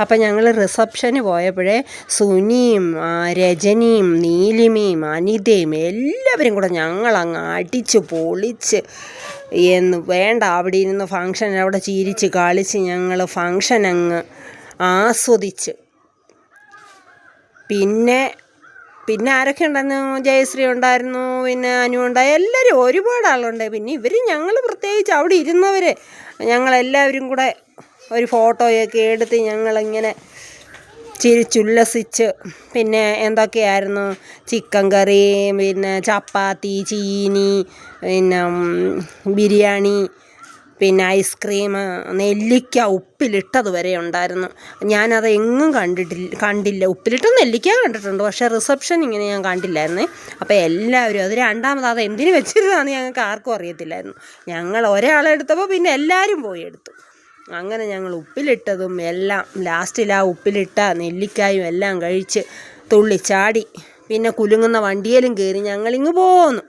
അപ്പം ഞങ്ങൾ റിസപ്ഷന് പോയപ്പോഴേ സുനിയും രജനിയും നീലിമയും അനിതയും എല്ലാവരും കൂടെ ഞങ്ങളങ്ങ് അടിച്ച് പൊളിച്ച് വേണ്ട. അവിടെ ഇരുന്ന് ഫങ്ഷൻ അവിടെ ചിരിച്ച് കളിച്ച് ഞങ്ങൾ ഫങ്ഷൻ അങ്ങ് ആസ്വദിച്ച്. പിന്നെ ആരൊക്കെ ഉണ്ടായിരുന്നു? ജയശ്രീ ഉണ്ടായിരുന്നു, പിന്നെ അനു ഉണ്ടായി, എല്ലാവരും ഒരുപാട് ആളുണ്ട്. പിന്നെ ഞങ്ങൾ പ്രത്യേകിച്ച് അവിടെ ഇരുന്നവർ ഞങ്ങളെല്ലാവരും കൂടെ ഒരു ഫോട്ടോയൊക്കെ എടുത്ത് ഞങ്ങളിങ്ങനെ ചിരിച്ചുല്ലസിച്ച്. പിന്നെ എന്തൊക്കെയായിരുന്നു, ചിക്കൻ കറി, പിന്നെ ചപ്പാത്തി, ചീനി, പിന്നെ ബിരിയാണി, പിന്നെ ഐസ്ക്രീം, നെല്ലിക്ക ഉപ്പിലിട്ടത് വരെ ഉണ്ടായിരുന്നു. ഞാനത് എങ്ങും കണ്ടില്ല. ഉപ്പിലിട്ട നെല്ലിക്ക കണ്ടിട്ടുണ്ട്, പക്ഷേ റിസപ്ഷൻ ഇങ്ങനെ ഞാൻ കണ്ടില്ലായിരുന്നേ. അപ്പോൾ എല്ലാവരും അത് രണ്ടാമത് അത് എന്തിനു വെച്ചിരുന്നതാണെന്ന് ഞങ്ങൾക്ക് ആർക്കും അറിയത്തില്ലായിരുന്നു. ഞങ്ങൾ ഒരാളെടുത്തപ്പോൾ പിന്നെ എല്ലാവരും പോയി എടുത്തു. അങ്ങനെ ഞങ്ങൾ ഉപ്പിലിട്ടതും എല്ലാം ലാസ്റ്റിൽ ആ ഉപ്പിലിട്ട നെല്ലിക്കായും എല്ലാം കഴിച്ച് തുള്ളിച്ചാടി. പിന്നെ കുലുങ്ങുന്ന വണ്ടിയിലും കയറി ഞങ്ങളിങ്ങ് പോന്നു.